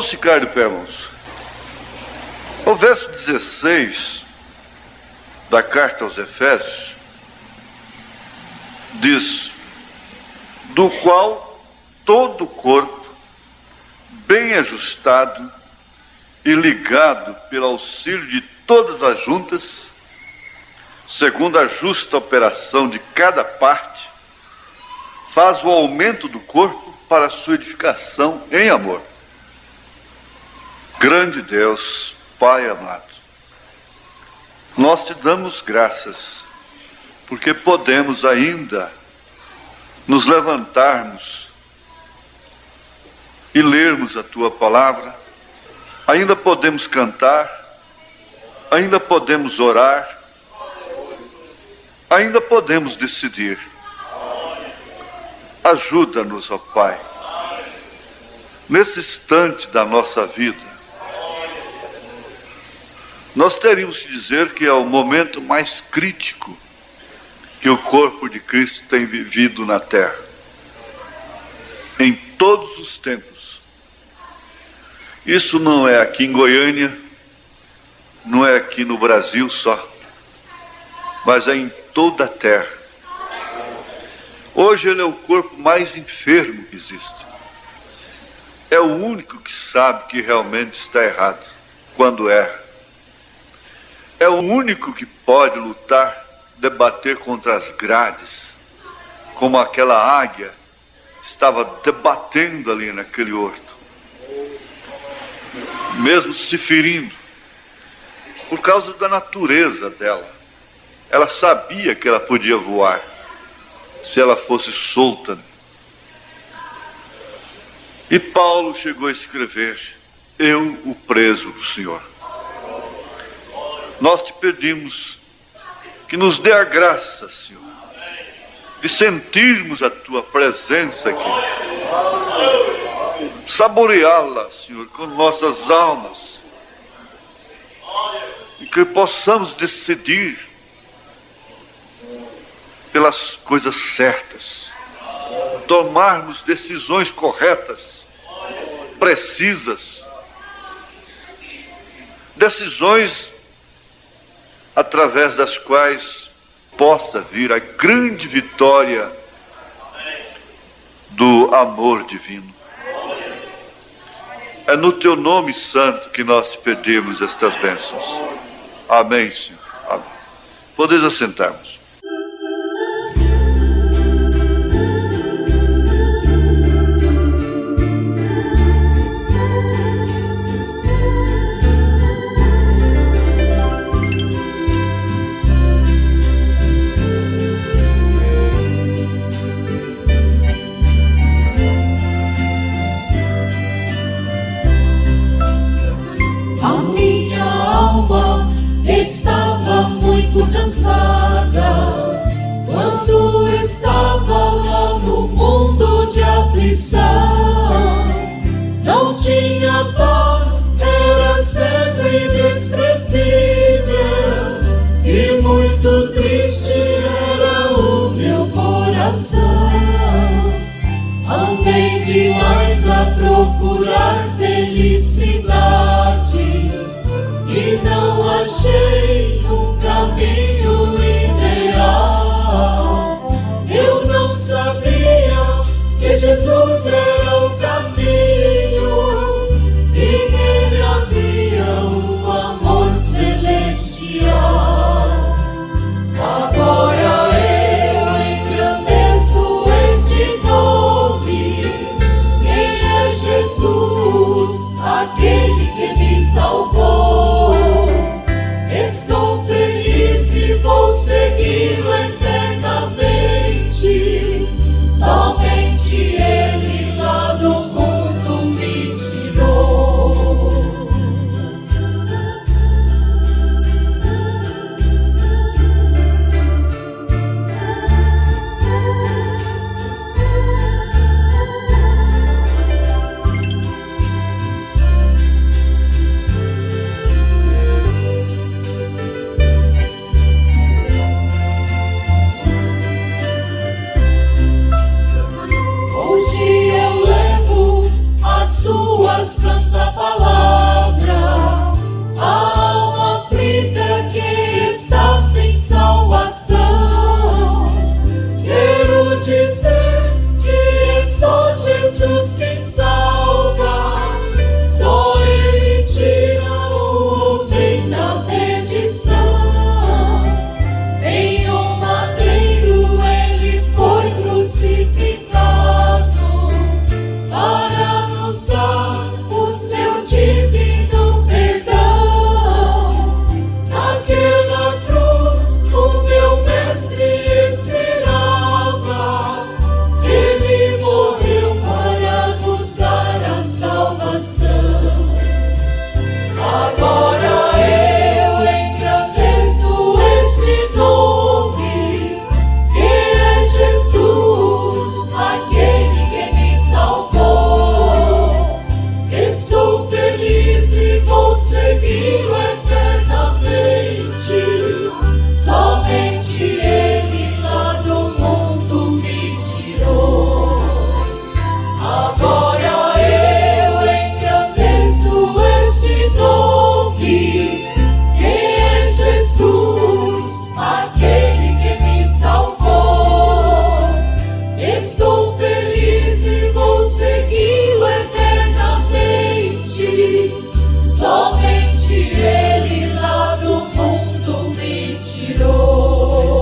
Vamos ficar de pé, irmãos. O verso 16 da carta aos Efésios diz: do qual todo o corpo, bem ajustado e ligado pelo auxílio de todas as juntas, segundo a justa operação de cada parte, faz o aumento do corpo para a sua edificação em amor. Grande Deus, Pai amado, nós te damos graças, porque podemos ainda nos levantarmos e lermos a tua palavra, ainda podemos cantar, ainda podemos orar, ainda podemos decidir. Ajuda-nos, ó Pai, nesse instante da nossa vida. Nós teríamos que dizer que é o momento mais crítico que o corpo de Cristo tem vivido na terra, em todos os tempos. Isso não é aqui em Goiânia, não é aqui no Brasil só, mas é em toda a terra. Hoje ele é o corpo mais enfermo que existe. É o único que sabe que realmente está errado quando erra. É o único que pode lutar, debater contra as grades, como aquela águia estava debatendo ali naquele horto, mesmo se ferindo, por causa da natureza dela. Ela sabia que ela podia voar, se ela fosse solta. E Paulo chegou a escrever: eu, o preso do Senhor. Nós te pedimos que nos dê a graça, Senhor, de sentirmos a tua presença aqui, saboreá-la, Senhor, com nossas almas, e que possamos decidir pelas coisas certas, tomarmos decisões corretas, precisas, decisões através das quais possa vir a grande vitória do amor divino. É no teu nome santo que nós te pedimos estas bênçãos. Amém, Senhor. Amém. Podeis assentarmos. Estava muito cansada quando estava lá no mundo de aflição. Não tinha paz, era cedo e desprezível, e muito triste era o meu coração. Andei demais a procurar felicidade e não achei um caminho ideal. Eu não sabia que Jesus era o caminho e nele havia o amor celestial. Agora eu engrandeço este nome. Quem é Jesus, aquele que me salvou? Estou feliz e vou segui-lo eternamente. Somente Ele lá do mundo me tirou. Estou feliz e vou segui-lo eternamente. Somente Ele lá do mundo me tirou.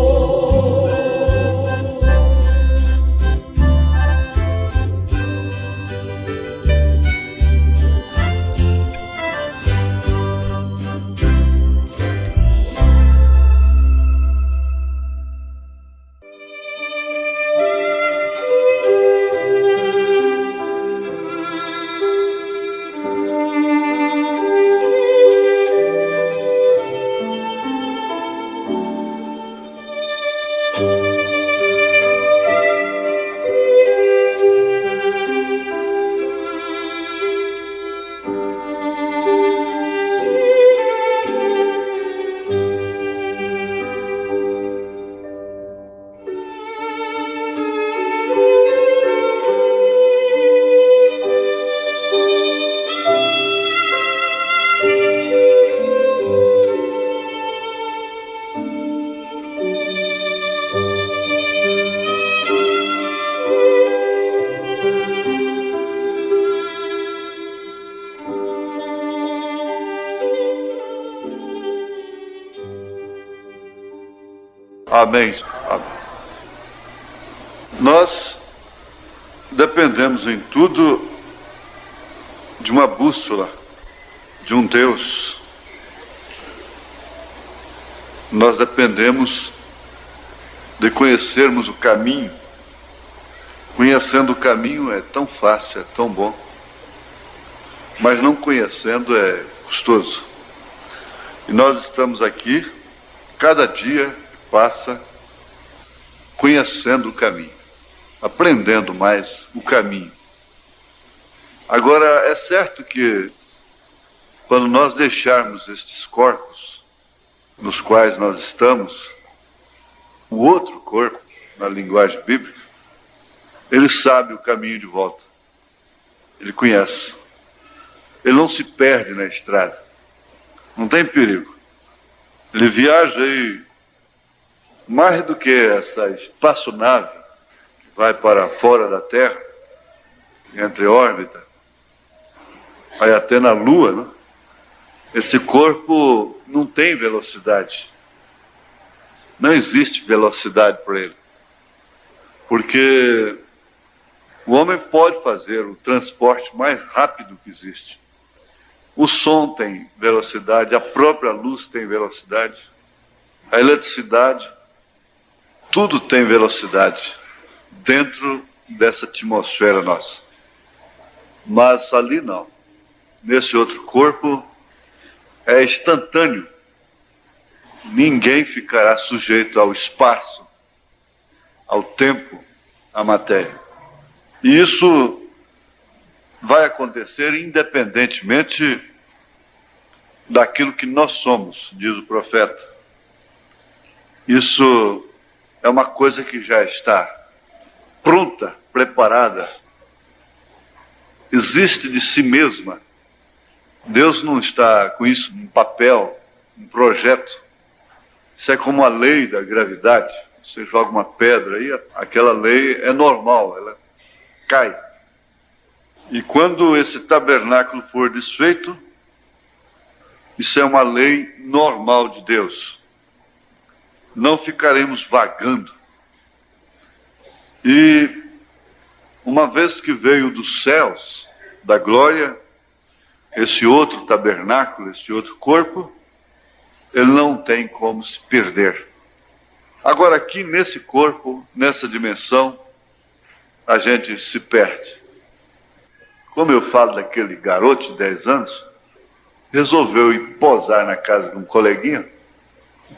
Amém. Amém. Nós dependemos em tudo de uma bússola, de um Deus. Nós dependemos de conhecermos o caminho. Conhecendo o caminho é tão fácil, é tão bom. Mas não conhecendo é custoso. E nós estamos aqui, cada dia passa conhecendo o caminho, aprendendo mais o caminho. Agora, é certo que quando nós deixarmos estes corpos nos quais nós estamos, o outro corpo, na linguagem bíblica, ele sabe o caminho de volta. Ele conhece. Ele não se perde na estrada. Não tem perigo. Ele viaja aí mais do que essa espaçonave que vai para fora da Terra, entre órbita, vai até na Lua, né? Esse corpo não tem velocidade. Não existe velocidade para ele. Porque o homem pode fazer o transporte mais rápido que existe. O som tem velocidade, a própria luz tem velocidade, a eletricidade, tudo tem velocidade dentro dessa atmosfera nossa. Mas ali não. Nesse outro corpo é instantâneo. Ninguém ficará sujeito ao espaço, ao tempo, à matéria. E isso vai acontecer independentemente daquilo que nós somos, diz o profeta. Isso é uma coisa que já está pronta, preparada, existe de si mesma. Deus não está com isso em papel, um projeto. Isso é como a lei da gravidade. Você joga uma pedra aí, aquela lei é normal, ela cai. E quando esse tabernáculo for desfeito, isso é uma lei normal de Deus. Não ficaremos vagando. E uma vez que veio dos céus, da glória, esse outro tabernáculo, esse outro corpo, ele não tem como se perder. Agora aqui nesse corpo, nessa dimensão, a gente se perde. Como eu falo daquele garoto de 10 anos, resolveu ir posar na casa de um coleguinha.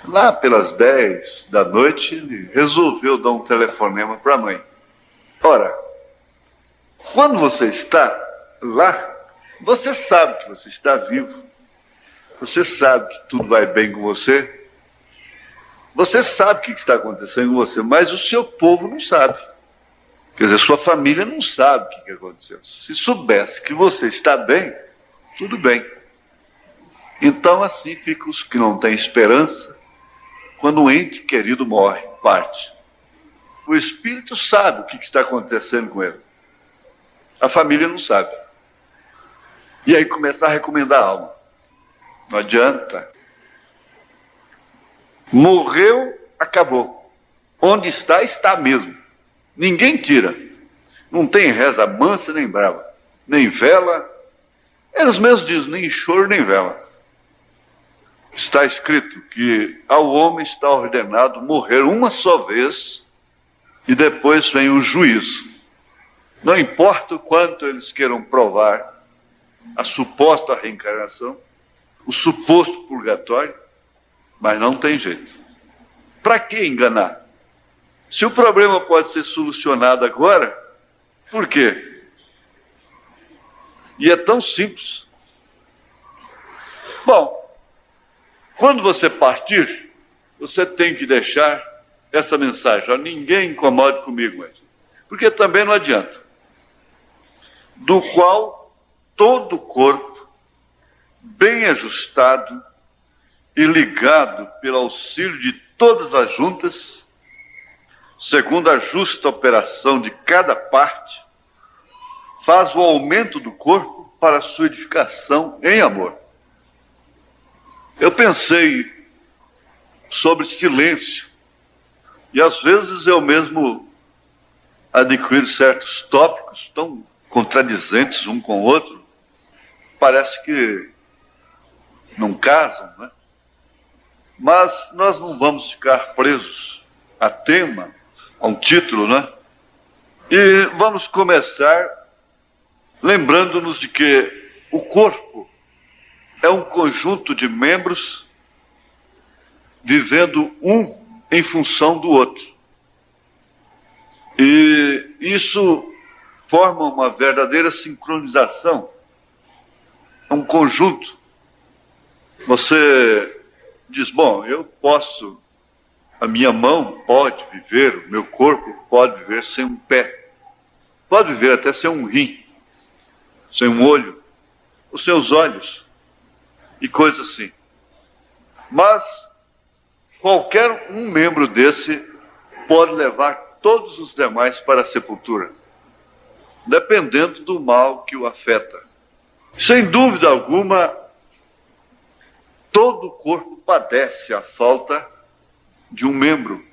Lá pelas 10 da noite, ele resolveu dar um telefonema para a mãe. Ora, quando você está lá, você sabe que você está vivo. Você sabe que tudo vai bem com você. Você sabe o que está acontecendo com você, mas o seu povo não sabe. Quer dizer, sua família não sabe o que aconteceu. Se soubesse que você está bem, tudo bem. Então assim ficam os que não têm esperança quando um ente querido morre, parte. O espírito sabe o que está acontecendo com ele. A família não sabe. E aí começa a recomendar a alma. Não adianta. Morreu, acabou. Onde está, está mesmo. Ninguém tira. Não tem reza mansa nem brava. Nem vela. Eles mesmos dizem, nem choro nem vela. Está escrito que ao homem está ordenado morrer uma só vez e depois vem o juízo. Não importa o quanto eles queiram provar a suposta reencarnação, o suposto purgatório, mas não tem jeito. Para que enganar? Se o problema pode ser solucionado agora, por quê? E é tão simples. Bom, quando você partir, você tem que deixar essa mensagem. Ó, ninguém incomode comigo mais. Porque também não adianta. Do qual todo o corpo, bem ajustado e ligado pelo auxílio de todas as juntas, segundo a justa operação de cada parte, faz o aumento do corpo para a sua edificação em amor. Eu pensei sobre silêncio e às vezes eu mesmo adquiro certos tópicos tão contradizentes um com o outro, parece que não casam, né? Mas nós não vamos ficar presos a tema, a um título, né? E vamos começar lembrando-nos de que o corpo é um conjunto de membros vivendo um em função do outro. E isso forma uma verdadeira sincronização, é um conjunto. Você diz, bom, eu posso, a minha mão pode viver, o meu corpo pode viver sem um pé, pode viver até sem um rim, sem um olho, os seus olhos, e coisas assim. Mas qualquer um membro desse pode levar todos os demais para a sepultura, dependendo do mal que o afeta. Sem dúvida alguma, todo o corpo padece a falta de um membro.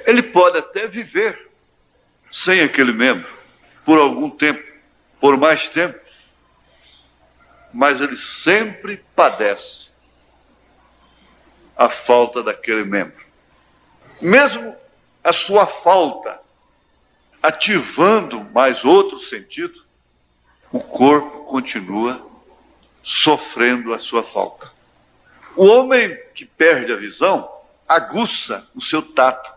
Ele pode até viver sem aquele membro, por algum tempo, por mais tempo, mas ele sempre padece a falta daquele membro. Mesmo a sua falta ativando mais outro sentido, o corpo continua sofrendo a sua falta. O homem que perde a visão aguça o seu tato.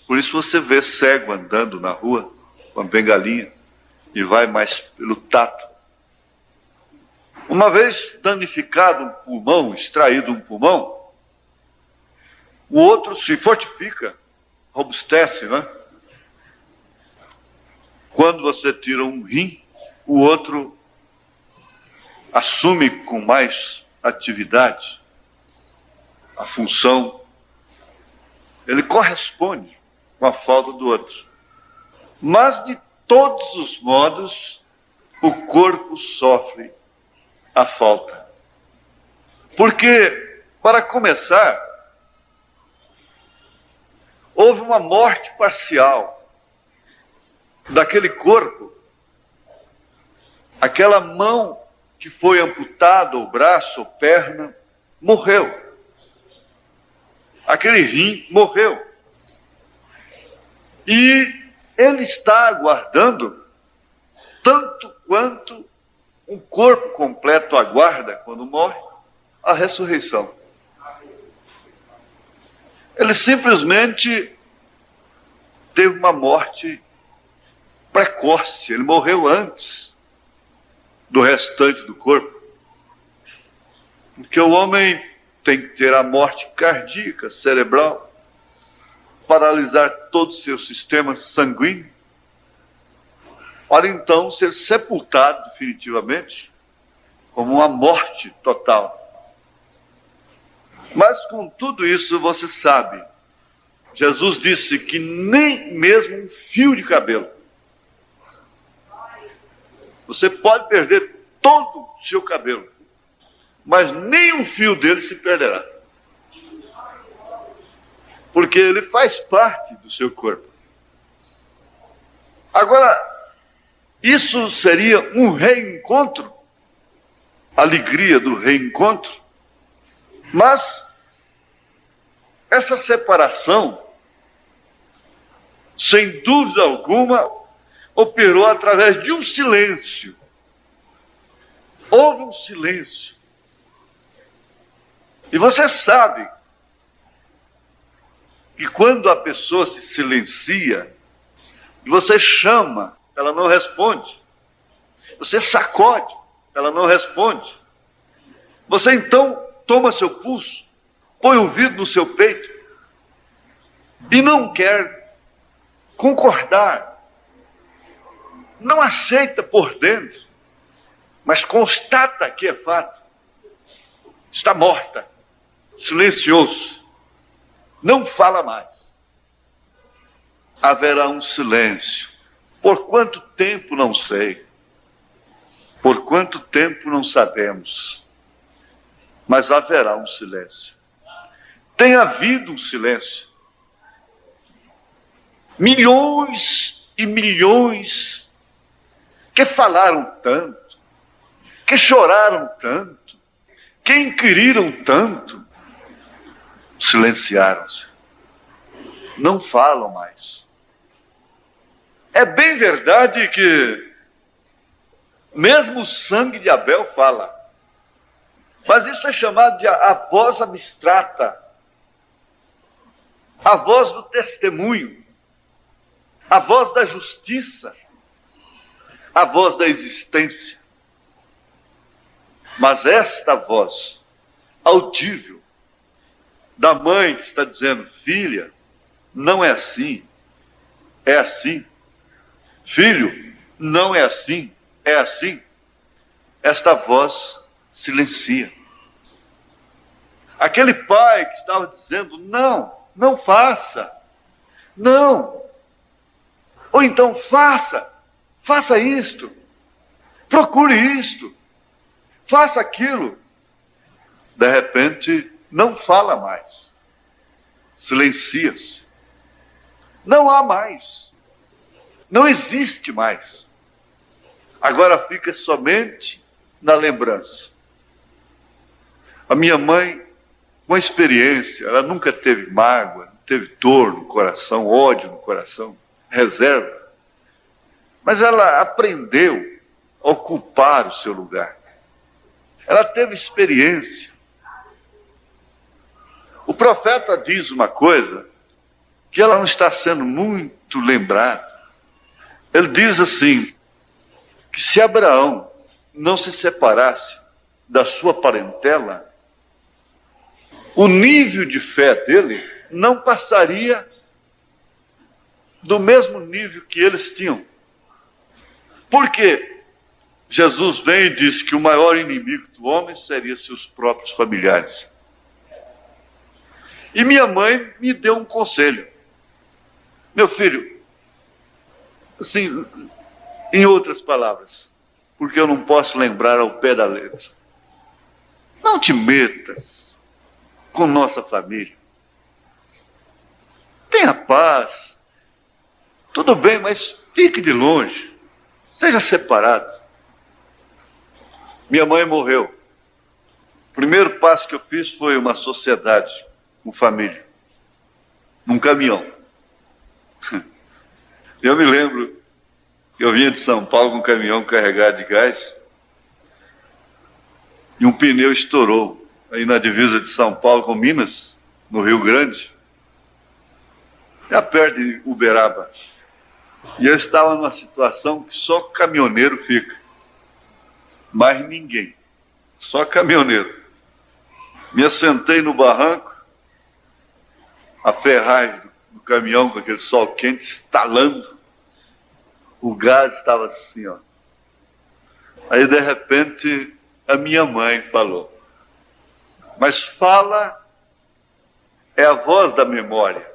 Por isso você vê cego andando na rua com a bengalinha e vai mais pelo tato. Uma vez danificado um pulmão, extraído um pulmão, o outro se fortifica, robustece, né? Quando você tira um rim, o outro assume com mais atividade a função. Ele corresponde com a falta do outro. Mas, de todos os modos, o corpo sofre a falta. Porque, para começar, houve uma morte parcial daquele corpo. Aquela mão que foi amputada, ou braço, ou perna, morreu. Aquele rim morreu. E ele está aguardando, tanto quanto um corpo completo aguarda, quando morre, a ressurreição. Ele simplesmente teve uma morte precoce, ele morreu antes do restante do corpo. Porque o homem tem que ter a morte cardíaca, cerebral, paralisar todo o seu sistema sanguíneo, para então ser sepultado definitivamente, como uma morte total. Mas com tudo isso você sabe Jesus disse que nem mesmo um fio de cabelo. Você pode perder todo o seu cabelo, mas nem um fio dele se perderá. Porque ele faz parte do seu corpo. Agora, isso seria um reencontro, alegria do reencontro, mas essa separação, sem dúvida alguma, operou através de um silêncio. Houve um silêncio. E você sabe que quando a pessoa se silencia, você chama, ela não responde. Você sacode, ela não responde. Você então toma seu pulso, põe o ouvido no seu peito e não quer concordar. Não aceita por dentro, mas constata que é fato. Está morta, silenciou-se, não fala mais. Haverá um silêncio. Por quanto tempo, não sei. Por quanto tempo, não sabemos. Mas haverá um silêncio. Tem havido um silêncio. Milhões e milhões que falaram tanto, que choraram tanto, que inquiriram tanto, silenciaram-se. Não falam mais. É bem verdade que mesmo o sangue de Abel fala, mas isso é chamado de a voz abstrata, a voz do testemunho, a voz da justiça, a voz da existência. Mas esta voz audível da mãe que está dizendo: filha, não é assim, é assim. Filho, não é assim, é assim. Esta voz silencia. Aquele pai que estava dizendo: não, não faça, não. Ou então faça isto, procure isto, faça aquilo. De repente, não fala mais, silencia-se. Não há mais, não existe mais. Agora fica somente na lembrança. A minha mãe, com a experiência, ela nunca teve mágoa, não teve dor no coração, ódio no coração, reserva. Mas ela aprendeu a ocupar o seu lugar. Ela teve experiência. O profeta diz uma coisa que ela não está sendo muito lembrada. Ele diz assim, que se Abraão não se separasse da sua parentela, o nível de fé dele não passaria do mesmo nível que eles tinham. Porque Jesus vem e diz que o maior inimigo do homem seria seus próprios familiares. E minha mãe me deu um conselho. Meu filho, assim, em outras palavras, porque eu não posso lembrar ao pé da letra, não te metas com nossa família. Tenha paz. Tudo bem, mas fique de longe. Seja separado. Minha mãe morreu. O primeiro passo que eu fiz foi uma sociedade com família, num caminhão. Eu me lembro que eu vinha de São Paulo com um caminhão carregado de gás e um pneu estourou aí na divisa de São Paulo com Minas, no Rio Grande, já perto de Uberaba. E eu estava numa situação que só caminhoneiro fica, mais ninguém, só caminhoneiro. Me assentei no barranco, a ferragem do caminhão com aquele sol quente estalando, o gás estava assim, ó. Aí de repente a minha mãe falou, mas fala é a voz da memória.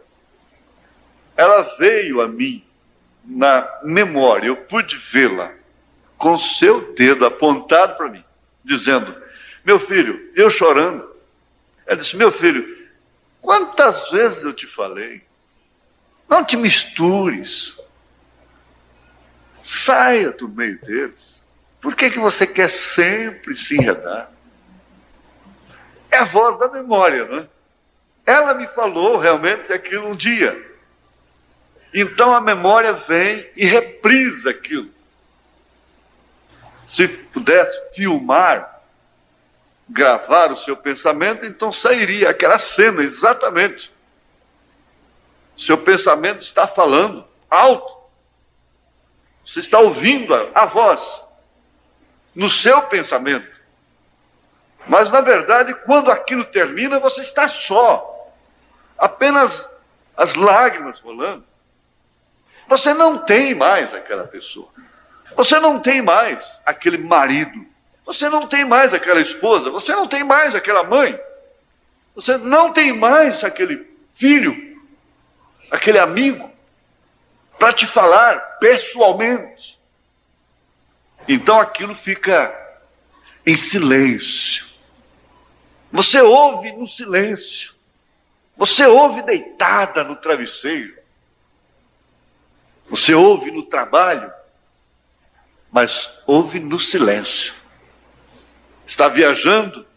ela veio a mim na memória, eu pude vê-la com o seu dedo apontado para mim, dizendo: meu filho, eu chorando, ela disse: meu filho, quantas vezes eu te falei, não te mistures, saia do meio deles. Por que você quer sempre se enredar? É a voz da memória, não é? Ela me falou realmente aquilo um dia. Então a memória vem e reprisa aquilo. Se pudesse filmar, gravar o seu pensamento, então sairia aquela cena exatamente. Seu pensamento está falando alto. Você está ouvindo a voz no seu pensamento. Mas, na verdade, quando aquilo termina, você está só. Apenas as lágrimas rolando. Você não tem mais aquela pessoa. Você não tem mais aquele marido. Você não tem mais aquela esposa. Você não tem mais aquela mãe. Você não tem mais aquele filho, aquele amigo, para te falar pessoalmente. Então aquilo fica em silêncio. Você ouve no silêncio. Você ouve deitada no travesseiro. Você ouve no trabalho, mas ouve no silêncio. Está viajando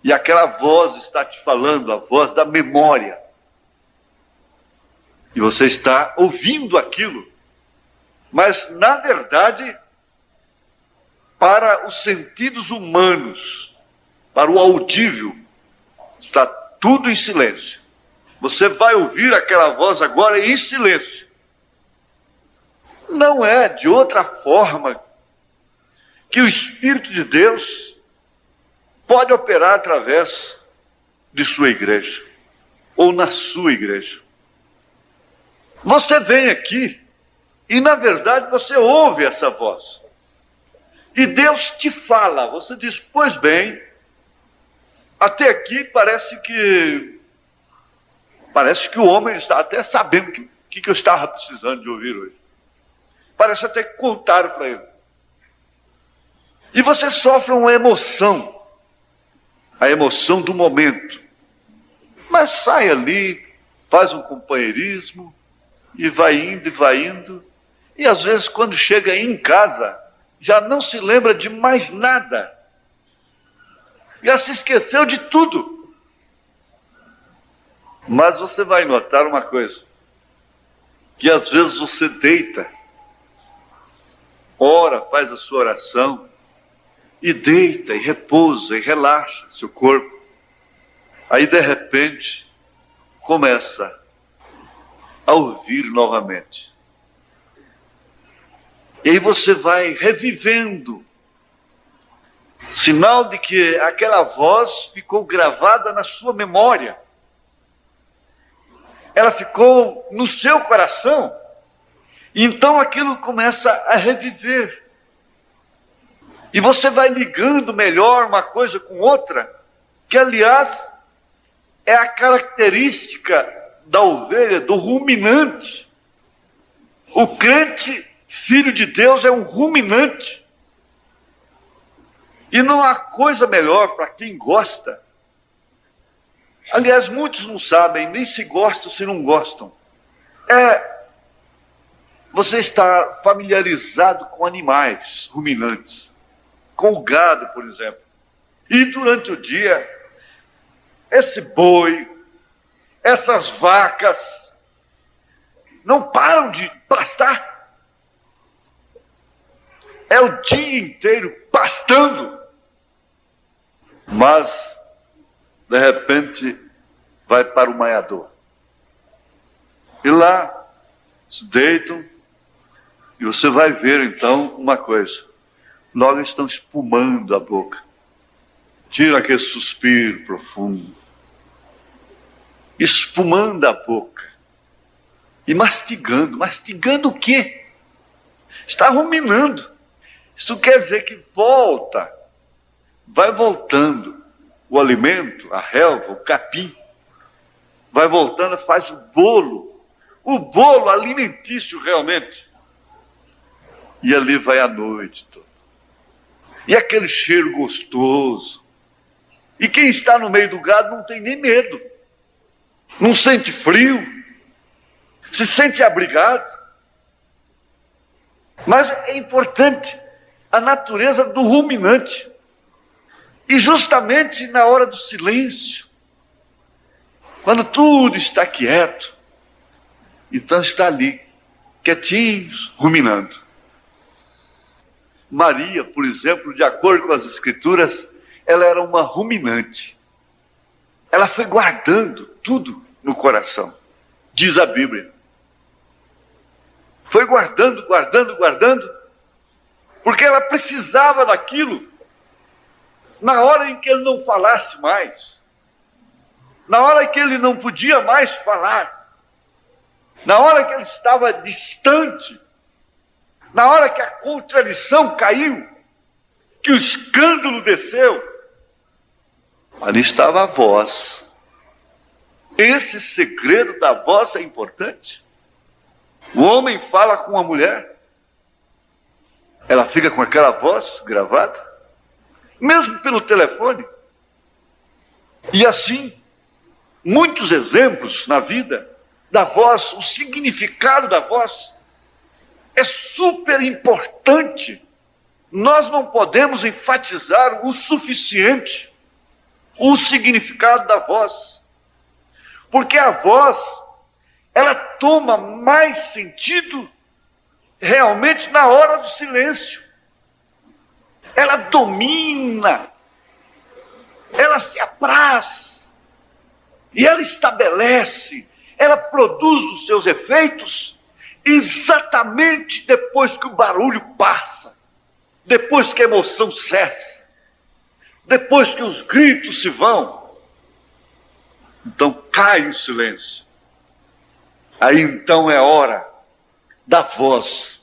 e aquela voz está te falando, a voz da memória. E você está ouvindo aquilo, mas na verdade, para os sentidos humanos, para o audível, está tudo em silêncio. Você vai ouvir aquela voz agora em silêncio. Não é de outra forma que o Espírito de Deus pode operar através de sua igreja, ou na sua igreja. Você vem aqui e, na verdade, você ouve essa voz. E Deus te fala. Você diz: pois bem, até aqui parece que o homem está até sabendo o que eu estava precisando de ouvir hoje. Parece até que contaram para ele. E você sofre uma emoção, a emoção do momento. Mas sai ali, faz um companheirismo, e vai indo, e às vezes quando chega em casa, já não se lembra de mais nada, já se esqueceu de tudo. Mas você vai notar uma coisa, que às vezes você deita, ora, faz a sua oração, e deita, e repousa, e relaxa seu corpo. Aí de repente, começa a ouvir novamente. E aí você vai revivendo, sinal de que aquela voz ficou gravada na sua memória. Ela ficou no seu coração. E então aquilo começa a reviver. E você vai ligando melhor uma coisa com outra, que aliás é a característica da ovelha, do ruminante. O crente, filho de Deus, é um ruminante. E não há coisa melhor para quem gosta. Aliás, muitos não sabem, nem se gostam se não gostam. Você está familiarizado com animais ruminantes, com o gado, por exemplo. E durante o dia, esse boi, essas vacas, não param de pastar. É o dia inteiro pastando. Mas, de repente, vai para o maiador. E lá se deitam, e você vai ver então uma coisa. Logo estão espumando a boca. Tira aquele suspiro profundo. Espumando a boca. E mastigando. Mastigando o quê? Está ruminando. Isso quer dizer que volta. Vai voltando o alimento, a relva, o capim. vai voltando, faz o bolo alimentício realmente. E ali vai a noite toda. E aquele cheiro gostoso. E quem está no meio do gado não tem nem medo. Não sente frio. Se sente abrigado. Mas é importante a natureza do ruminante. E justamente na hora do silêncio, quando tudo está quieto, então está ali, quietinhos, ruminando. Maria, por exemplo, de acordo com as Escrituras, ela era uma ruminante. Ela foi guardando tudo no coração, diz a Bíblia. Foi guardando, porque ela precisava daquilo na hora em que ele não falasse mais, na hora em que ele não podia mais falar, na hora que ele estava distante, na hora que a contradição caiu, que o escândalo desceu, ali estava a voz. Esse segredo da voz é importante. O homem fala com a mulher, ela fica com aquela voz gravada, mesmo pelo telefone. E assim, muitos exemplos na vida da voz, o significado da voz é super importante. Nós não podemos enfatizar o suficiente o significado da voz, porque a voz, ela toma mais sentido realmente na hora do silêncio. Ela domina, ela se apraz, e ela estabelece, ela produz os seus efeitos exatamente depois que o barulho passa, depois que a emoção cessa, depois que os gritos se vão. Então cai o silêncio. Aí então é hora da voz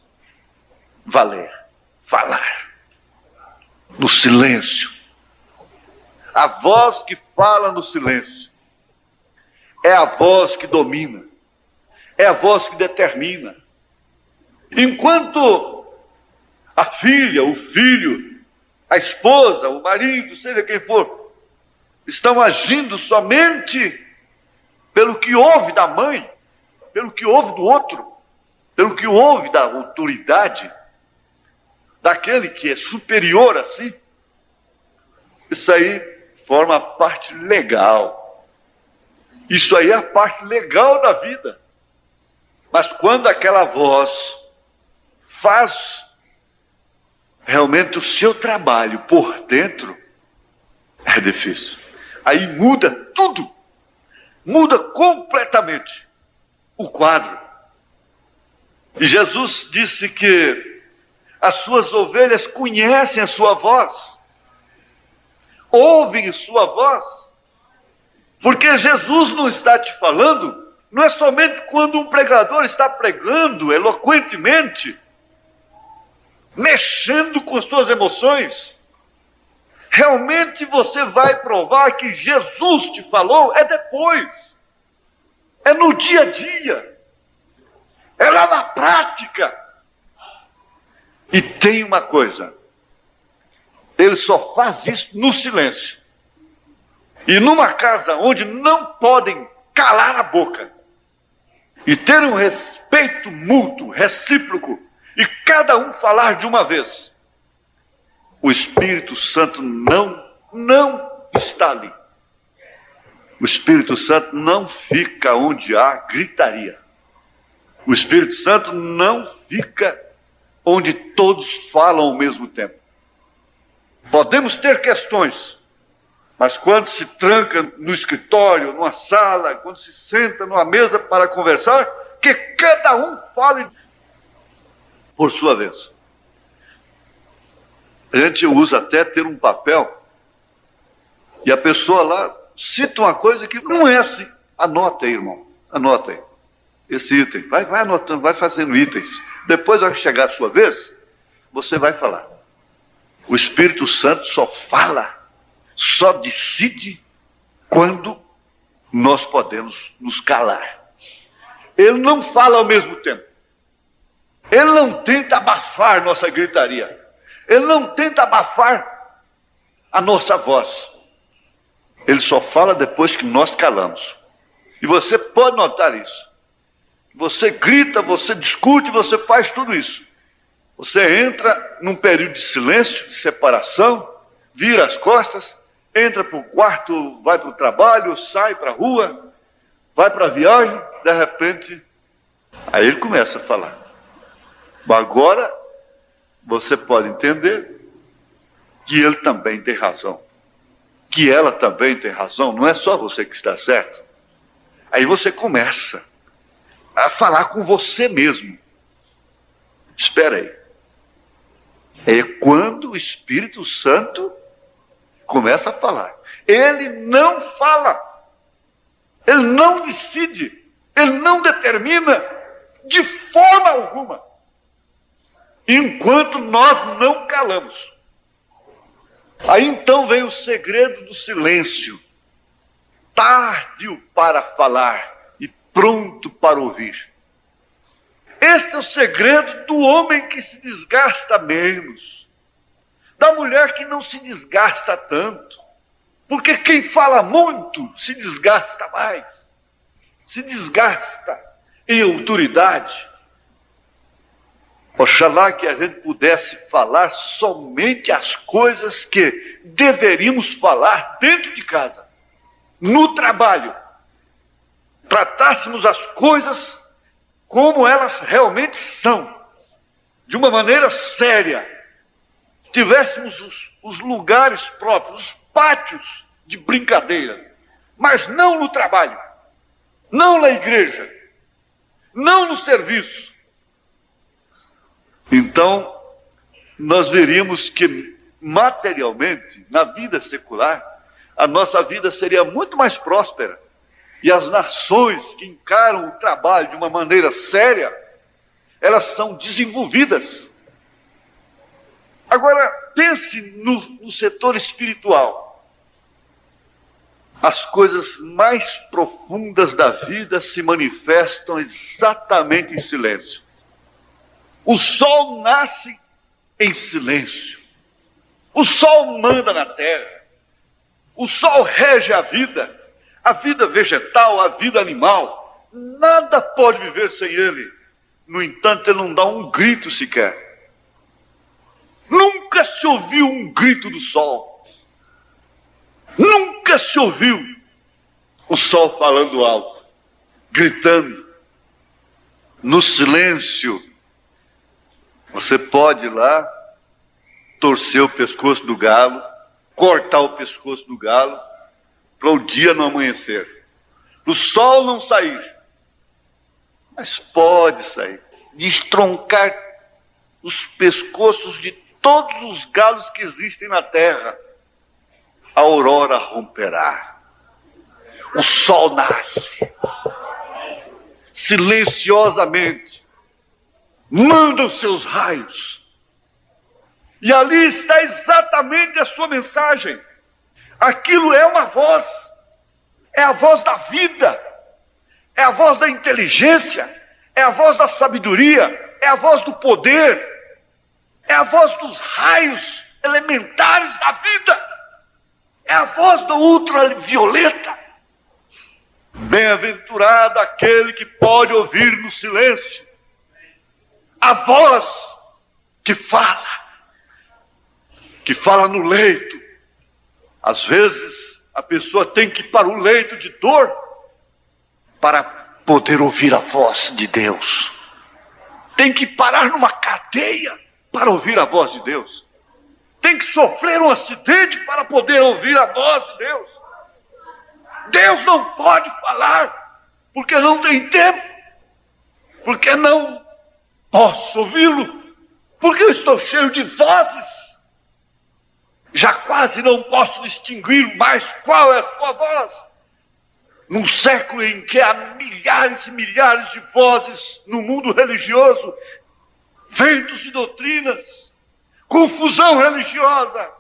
valer, falar. No silêncio. A voz que fala no silêncio é a voz que domina, é a voz que determina. Enquanto a filha, o filho, a esposa, o marido, seja quem for, estão agindo somente pelo que ouve da mãe, pelo que ouve do outro, pelo que ouve da autoridade, daquele que é superior a si, isso aí forma parte legal. Isso aí é a parte legal da vida. Mas quando aquela voz faz realmente o seu trabalho por dentro, é difícil. Aí muda tudo. Muda completamente o quadro. E Jesus disse que as suas ovelhas conhecem a sua voz, ouvem sua voz, porque Jesus não está te falando, não é somente quando um pregador está pregando eloquentemente, mexendo com suas emoções. Realmente você vai provar que Jesus te falou é depois, é no dia a dia, é lá na prática. E tem uma coisa, ele só faz isso no silêncio. E numa casa onde não podem calar a boca e ter um respeito mútuo, recíproco, e cada um falar de uma vez, o Espírito Santo não está ali. O Espírito Santo não fica onde há gritaria. O Espírito Santo não fica onde todos falam ao mesmo tempo. Podemos ter questões, mas quando se tranca no escritório, numa sala, quando se senta numa mesa para conversar, que cada um fale por sua vez. A gente usa até ter um papel, e a pessoa lá cita uma coisa que não é assim. Anota aí, irmão, anota aí. Esse item, vai anotando, vai fazendo itens. Depois, ao que chegar a sua vez, você vai falar. O Espírito Santo só fala, só decide quando nós podemos nos calar. Ele não fala ao mesmo tempo. Ele não tenta abafar nossa gritaria. Ele não tenta abafar a nossa voz. Ele só fala depois que nós calamos. E você pode notar isso. Você grita, você discute, você faz tudo isso. Você entra num período de silêncio, de separação, vira as costas, entra para o quarto, vai para o trabalho, sai para a rua, vai para a viagem, de repente, aí ele começa a falar. Agora, você pode entender que ele também tem razão, que ela também tem razão, não é só você que está certo. Aí você começa a falar com você mesmo. Espera aí. É quando o Espírito Santo começa a falar. Ele não fala. Ele não decide. Ele não determina de forma alguma. Enquanto nós não calamos. Aí então vem o segredo do silêncio. Tardio para falar e pronto para ouvir. Este é o segredo do homem que se desgasta menos, da mulher que não se desgasta tanto, porque quem fala muito se desgasta mais, se desgasta em autoridade. Oxalá que a gente pudesse falar somente as coisas que deveríamos falar dentro de casa, no trabalho, tratássemos as coisas como elas realmente são, de uma maneira séria, tivéssemos os lugares próprios, os pátios de brincadeiras, mas não no trabalho, não na igreja, não no serviço. Então, nós veríamos que materialmente, na vida secular, a nossa vida seria muito mais próspera. E as nações que encaram o trabalho de uma maneira séria, elas são desenvolvidas. Agora, pense no setor espiritual. As coisas mais profundas da vida se manifestam exatamente em silêncio. O sol nasce em silêncio. O sol manda na terra. O sol rege a vida vegetal, a vida animal. Nada pode viver sem ele. No entanto, ele não dá um grito sequer. Nunca se ouviu um grito do sol. Nunca se ouviu o sol falando alto, gritando. No silêncio, você pode ir lá, torcer o pescoço do galo, cortar o pescoço do galo, para o dia não amanhecer, para o sol não sair, mas pode sair, destroncar os pescoços de todos os galos que existem na terra. A aurora romperá, o sol nasce, silenciosamente, manda os seus raios, e ali está exatamente a sua mensagem. Aquilo é uma voz, é a voz da vida, é a voz da inteligência, é a voz da sabedoria, é a voz do poder, é a voz dos raios elementares da vida, é a voz do ultravioleta. Bem-aventurado aquele que pode ouvir no silêncio a voz que fala no leito. Às vezes, a pessoa tem que ir para o leito de dor para poder ouvir a voz de Deus. Tem que parar numa cadeia para ouvir a voz de Deus. Tem que sofrer um acidente para poder ouvir a voz de Deus. Deus não pode falar, porque não tem tempo, porque não posso ouvi-lo, porque eu estou cheio de vozes. Já quase não posso distinguir mais qual é a sua voz. Num século em que há milhares e milhares de vozes no mundo religioso, ventos de doutrinas, confusão religiosa,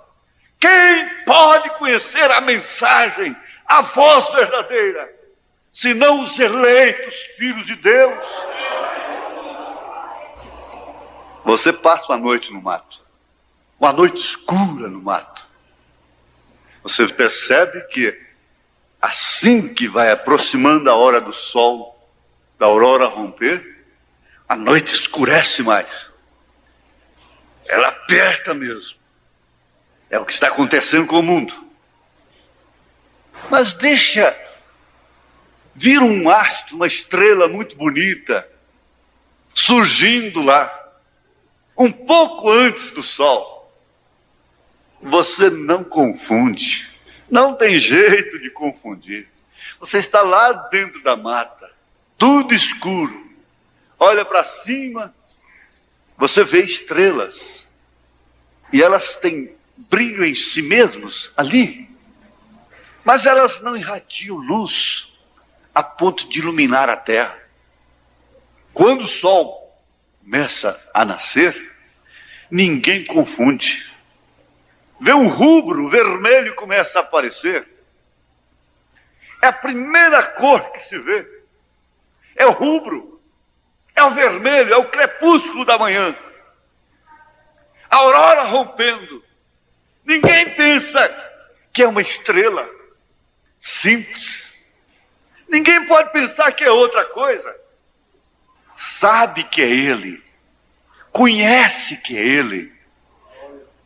quem pode conhecer a mensagem, a voz verdadeira? senão os eleitos filhos de Deus. Você passa uma noite no mato, uma noite escura no mato. Você percebe que assim que vai aproximando a hora do sol, da aurora romper, a noite escurece mais. Ela aperta mesmo. É o que está acontecendo com o mundo. Mas deixa vir um astro, uma estrela muito bonita, surgindo lá, um pouco antes do sol. Você não confunde, não tem jeito de confundir. Você está lá dentro da mata, tudo escuro, olha para cima, você vê estrelas, e elas têm brilho em si mesmos ali, mas elas não irradiam luz a ponto de iluminar a terra. Quando o sol começa a nascer, ninguém confunde. Vê um rubro, o vermelho começa a aparecer. É a primeira cor que se vê. É o rubro, é o vermelho, é o crepúsculo da manhã. A aurora rompendo. Ninguém pensa que é uma estrela simples. Ninguém pode pensar que é outra coisa. Sabe que é Ele. Conhece que é Ele.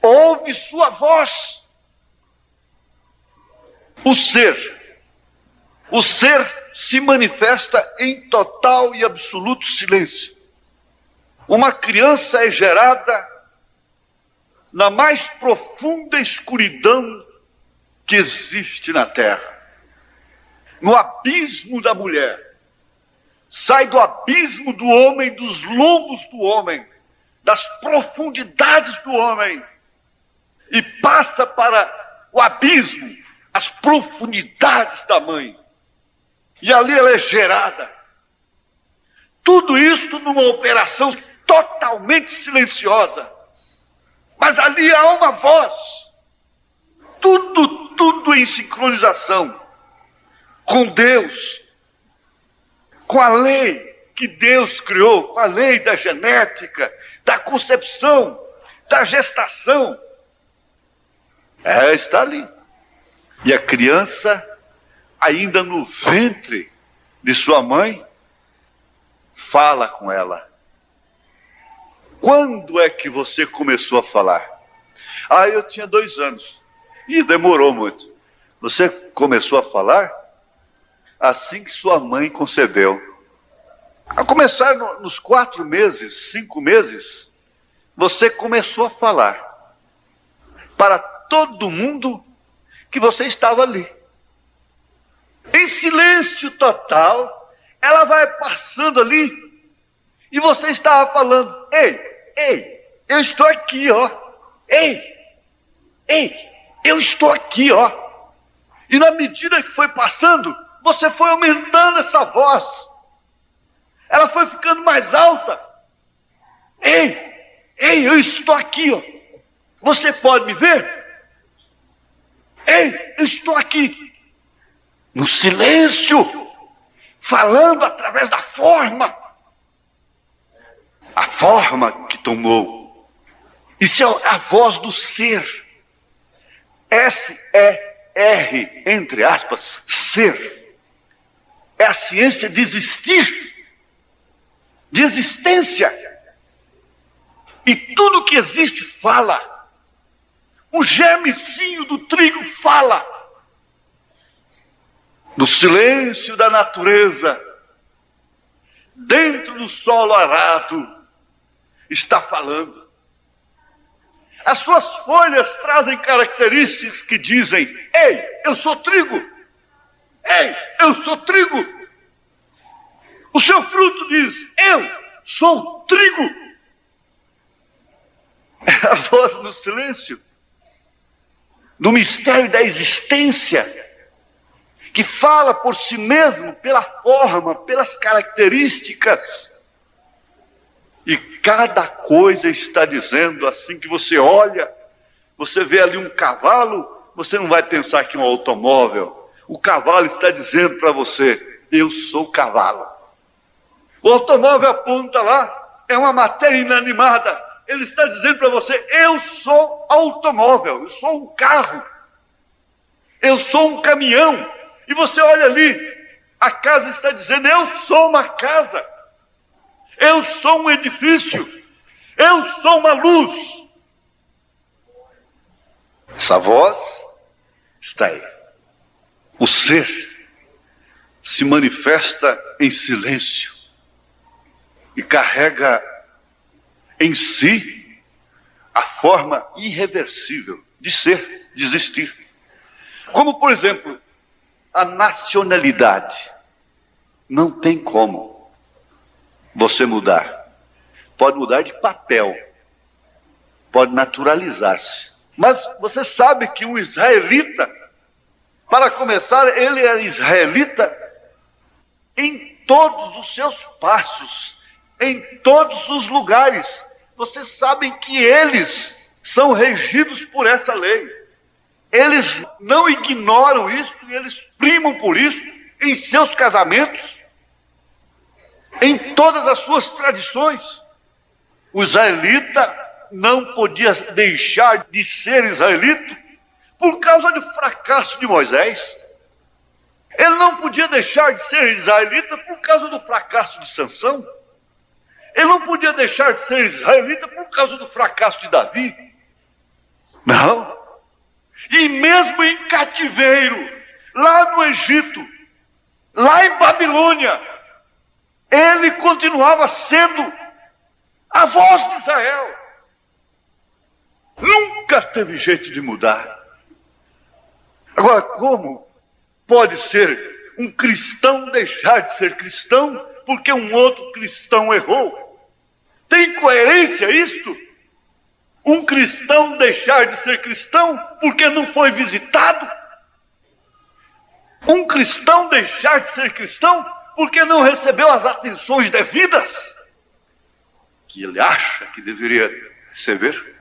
Ouve sua voz. O ser se manifesta em total e absoluto silêncio. Uma criança é gerada na mais profunda escuridão que existe na terra. No abismo da mulher. Sai do abismo do homem, dos lombos do homem, das profundidades do homem, e passa para o abismo, as profundidades da mãe. E ali ela é gerada. Tudo isso numa operação totalmente silenciosa. Mas ali há uma voz. Tudo em sincronização com Deus, com a lei que Deus criou, com a lei da genética, da concepção, da gestação. Está ali. E a criança, ainda no ventre de sua mãe, fala com ela. Quando é que você começou a falar? Eu tinha 2 anos. E demorou muito. Você começou a falar assim que sua mãe concebeu. A começar nos 4 meses, 5 meses, você começou a falar para todo mundo que você estava ali. Em silêncio total, ela vai passando ali e você estava falando: Ei, eu estou aqui, ó. Ei, eu estou aqui, ó. E na medida que foi passando, você foi aumentando essa voz. Ela foi ficando mais alta. Ei, eu estou aqui, ó. Você pode me ver? Ei, eu estou aqui. No silêncio, falando através da forma. A forma que tomou. Isso é a voz do ser. S-E-R, entre aspas, ser. É a ciência de existir. De existência. E tudo que existe fala. Um germezinho do trigo fala. No silêncio da natureza, dentro do solo arado, está falando. As suas folhas trazem características que dizem: Ei, eu sou trigo. Ei, eu sou trigo. O seu fruto diz: Eu sou trigo. É a voz no silêncio, no mistério da existência, que fala por si mesmo, pela forma, pelas características. E cada coisa está dizendo. Assim que você olha, você vê ali um cavalo, você não vai pensar que é um automóvel. O cavalo está dizendo para você: eu sou o cavalo. O automóvel aponta lá, é uma matéria inanimada. Ele está dizendo para você, eu sou automóvel, eu sou um carro, eu sou um caminhão. E você olha ali, a casa está dizendo, eu sou uma casa, eu sou um edifício, eu sou uma luz. Essa voz está aí. O ser se manifesta em silêncio e carrega em si a forma irreversível de ser, de existir. Como, por exemplo, a nacionalidade. Não tem como você mudar. Pode mudar de papel, pode naturalizar-se. Mas você sabe que um israelita, para começar, ele era israelita em todos os seus passos, em todos os lugares. Vocês sabem que eles são regidos por essa lei. Eles não ignoram isso e eles primam por isso em seus casamentos, em todas as suas tradições. O israelita não podia deixar de ser israelita por causa do fracasso de Moisés. Ele não podia deixar de ser israelita por causa do fracasso de Sansão. Ele não podia deixar de ser israelita por causa do fracasso de Davi. Não. E mesmo em cativeiro, lá no Egito, lá em Babilônia, ele continuava sendo a voz de Israel. Nunca teve jeito de mudar. Agora, como pode ser um cristão deixar de ser cristão porque um outro cristão errou? Tem coerência isto? Um cristão deixar de ser cristão porque não foi visitado? Um cristão deixar de ser cristão porque não recebeu as atenções devidas que ele acha que deveria receber?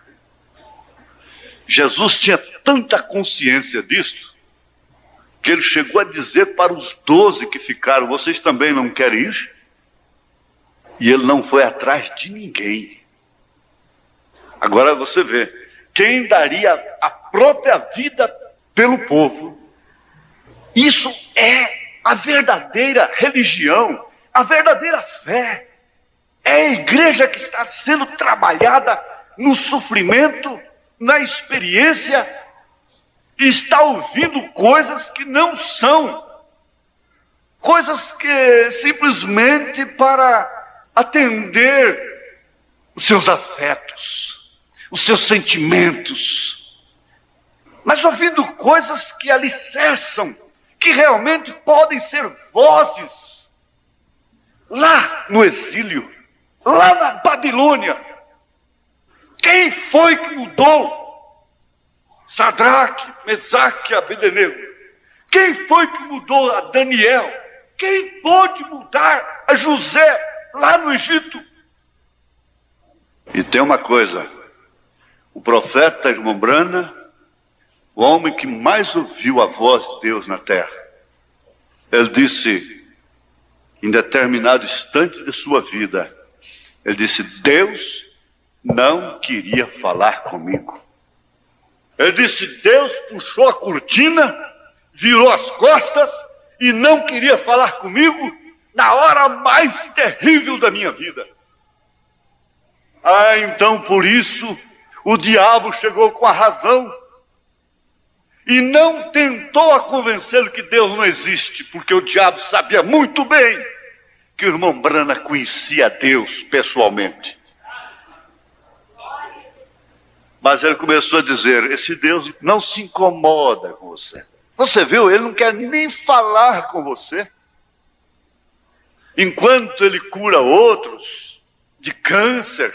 Jesus tinha tanta consciência disto que ele chegou a dizer para os 12 que ficaram, vocês também não querem ir? E ele não foi atrás de ninguém. Agora você vê, quem daria a própria vida pelo povo? Isso é a verdadeira religião, a verdadeira fé. É a igreja que está sendo trabalhada no sofrimento, na experiência, e está ouvindo coisas que não são, coisas que simplesmente para atender os seus afetos, os seus sentimentos, mas ouvindo coisas que alicerçam, que realmente podem ser vozes. Lá no exílio, lá na Babilônia, quem foi que mudou Sadraque, Mesaque e Abednego? Quem foi que mudou a Daniel? Quem pôde mudar a José lá no Egito? E tem uma coisa, o profeta irmão Brana, o homem que mais ouviu a voz de Deus na terra, ele disse, em determinado instante de sua vida, ele disse, Deus não queria falar comigo. Ele disse, Deus puxou a cortina, virou as costas e não queria falar comigo na hora mais terrível da minha vida. Ah, então por isso o diabo chegou com a razão e não tentou a convencê-lo que Deus não existe, porque o diabo sabia muito bem que o irmão Brana conhecia Deus pessoalmente. Mas ele começou a dizer, esse Deus não se incomoda com você. Você viu, ele não quer nem falar com você. Enquanto ele cura outros de câncer,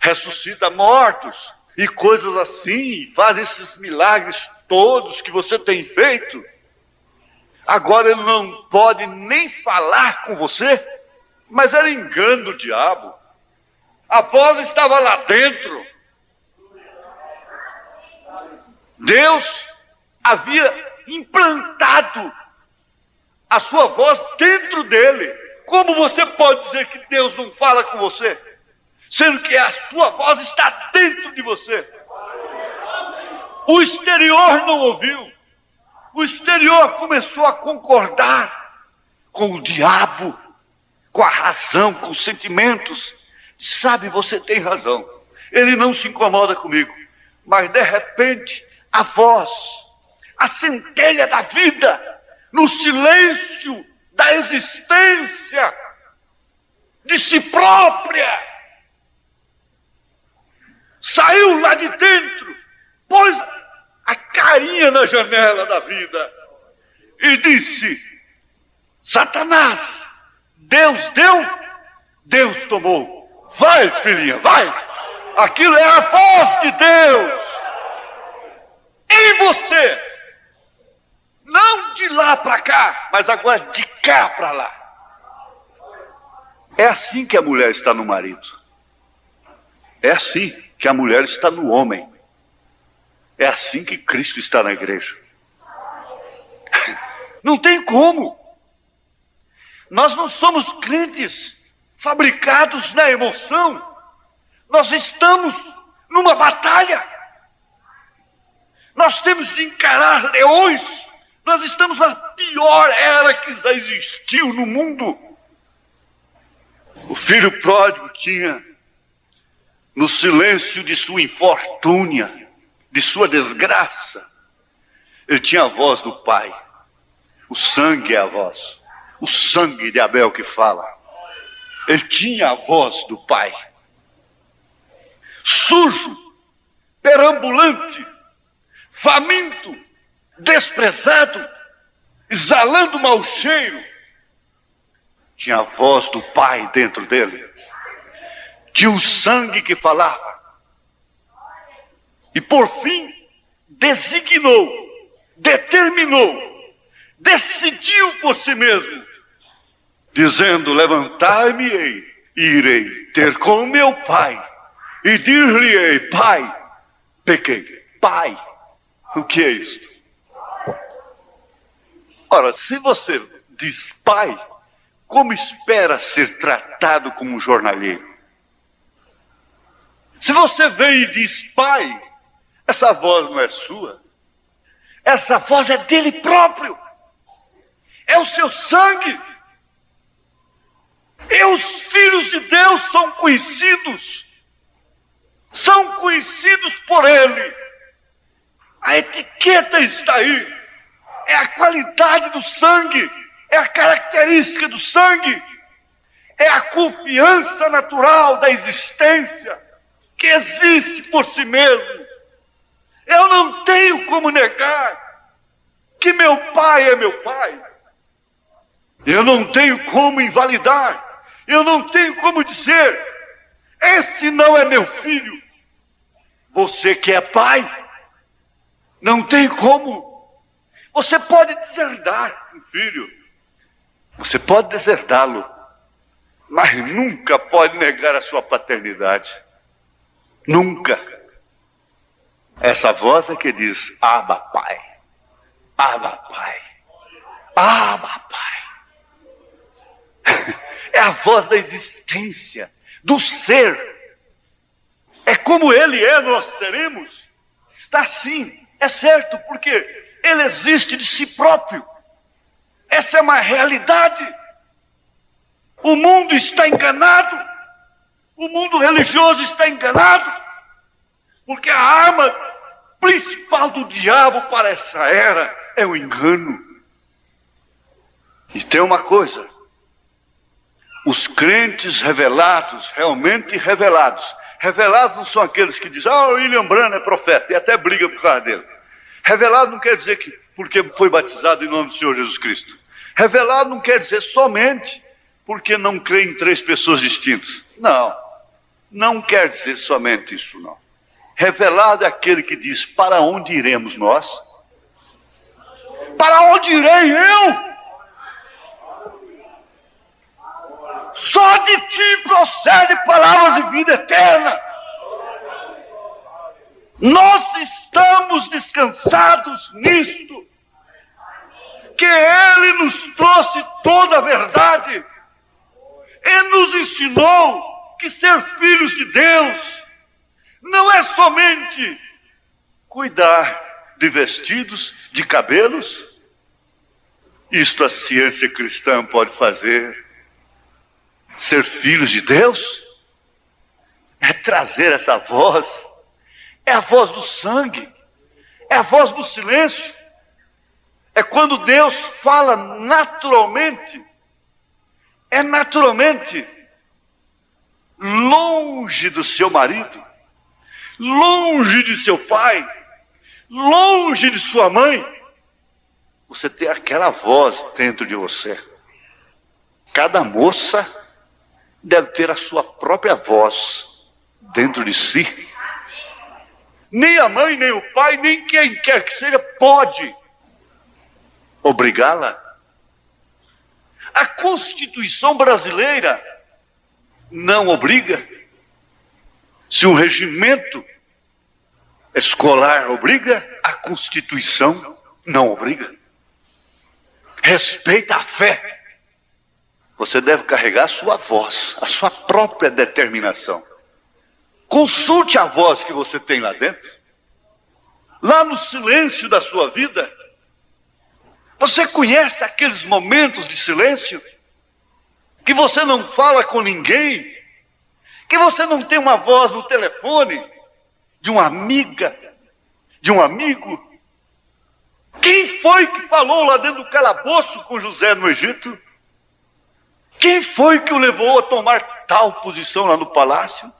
ressuscita mortos e coisas assim, faz esses milagres todos que você tem feito, agora ele não pode nem falar com você. Mas era engano do diabo. A voz estava lá dentro. Deus havia implantado a sua voz dentro dele. Como você pode dizer que Deus não fala com você, sendo que a sua voz está dentro de você? O exterior não ouviu. O exterior começou a concordar com o diabo, com a razão, com os sentimentos. Sabe, você tem razão. Ele não se incomoda comigo. Mas de repente, a voz, a centelha da vida, no silêncio da existência de si própria, saiu lá de dentro, pôs a carinha na janela da vida e disse: Satanás, Deus deu, Deus tomou. Vai, filhinha, vai. Aquilo é a voz de Deus em você. Não de lá para cá, mas agora de cá para lá. É assim que a mulher está no marido. É assim que a mulher está no homem. É assim que Cristo está na igreja. Não tem como. Nós não somos crentes fabricados na emoção. Nós estamos numa batalha. Nós temos de encarar leões. Nós estamos na pior era que já existiu no mundo. O filho pródigo tinha, no silêncio de sua infortúnia, de sua desgraça, ele tinha a voz do pai. O sangue é a voz. O sangue de Abel que fala. Ele tinha a voz do pai. Sujo, perambulante, faminto, desprezado, exalando mau cheiro, tinha a voz do pai dentro dele. Tinha o sangue que falava. E por fim, designou, determinou, decidiu por si mesmo, dizendo: levantar-me-ei e irei ter com meu pai e dir-lhe-ei: pai, pequei. Pai, o que é isto? Ora, se você diz pai, como espera ser tratado como um jornaleiro? Se você vem e diz pai, essa voz não é sua. Essa voz é dele próprio. É o seu sangue. E os filhos de Deus são conhecidos. São conhecidos por ele. A etiqueta está aí. É a qualidade do sangue. É a característica do sangue. É a confiança natural da existência que existe por si mesmo. Eu não tenho como negar que meu pai é meu pai. Eu não tenho como invalidar. Eu não tenho como dizer: esse não é meu filho. Você que é pai, não tem como. Você pode deserdar um filho. Você pode deserdá-lo. Mas nunca pode negar a sua paternidade. Nunca. Essa voz é que diz: Abba, pai. Abba, pai. Abba, pai. É a voz da existência, do ser. É como ele é, nós seremos. Está sim, é certo, porque ele existe de si próprio. Essa é uma realidade. O mundo está enganado. O mundo religioso está enganado. Porque a arma principal do diabo para essa era é o engano. E tem uma coisa: os crentes revelados, realmente revelados. Revelados não são aqueles que dizem: William Branham é profeta, e até briga por causa dele. Revelado não quer dizer que porque foi batizado em nome do Senhor Jesus Cristo. Revelado não quer dizer somente porque não crê em três pessoas distintas. Não, não quer dizer somente isso, não. Revelado é aquele que diz: para onde iremos nós? Para onde irei eu? Só de ti procede palavras de vida eterna. Nós estamos descansados nisto. que Ele nos trouxe toda a verdade. Ele nos ensinou que ser filhos de Deus não é somente cuidar de vestidos, de cabelos. Isto a ciência cristã pode fazer. Ser filhos de Deus é trazer essa voz, é a voz do sangue, é a voz do silêncio. É quando Deus fala naturalmente, longe do seu marido, longe de seu pai, longe de sua mãe. Você tem aquela voz dentro de você. Cada moça deve ter a sua própria voz dentro de si. Nem a mãe, nem o pai, nem quem quer que seja pode obrigá-la. A Constituição brasileira não obriga. Se um regimento escolar obriga, a Constituição não obriga. Respeita a fé. Você deve carregar a sua voz, a sua própria determinação. Consulte a voz que você tem lá dentro. Lá no silêncio da sua vida. Você conhece aqueles momentos de silêncio? Que você não fala com ninguém? Que você não tem uma voz no telefone? De uma amiga? De um amigo? Quem foi que falou lá dentro do calabouço com José no Egito? Quem foi que o levou a tomar tal posição lá no palácio?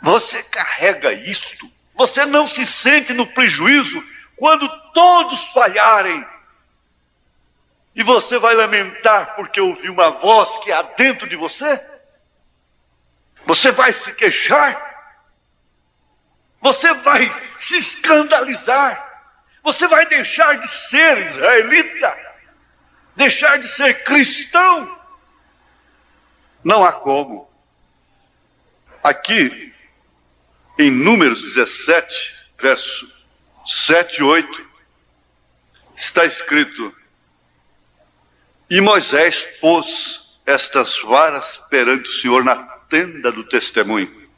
Você carrega isto. Você não se sente no prejuízo quando todos falharem. E você vai lamentar porque ouviu uma voz que há dentro de você? Você vai se queixar? Você vai se escandalizar? Você vai deixar de ser israelita? Deixar de ser cristão? Não há como. Aqui, em Números 17, verso 7 e 8, está escrito: E Moisés pôs estas varas perante o Senhor na tenda do testemunho.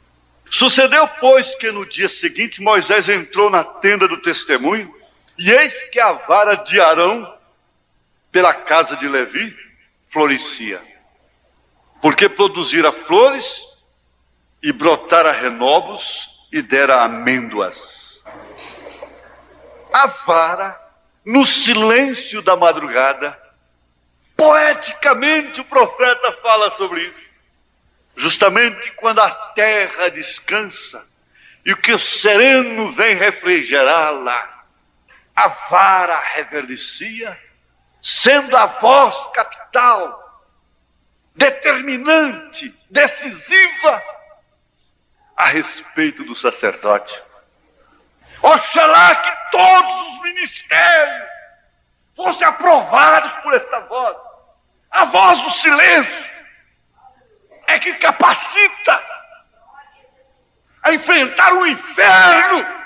Sucedeu, pois, que no dia seguinte Moisés entrou na tenda do testemunho, e eis que a vara de Arão, pela casa de Levi, florescia, porque produzira flores, e brotara renovos, e dera amêndoas. A vara, no silêncio da madrugada, poeticamente o profeta fala sobre isso. Justamente quando a terra descansa e que o sereno vem refrigerá-la, a vara reverdecia, sendo a voz capital, determinante, decisiva a respeito do sacerdote. Oxalá que todos os ministérios fossem aprovados por esta voz. A voz do silêncio é que capacita a enfrentar o inferno,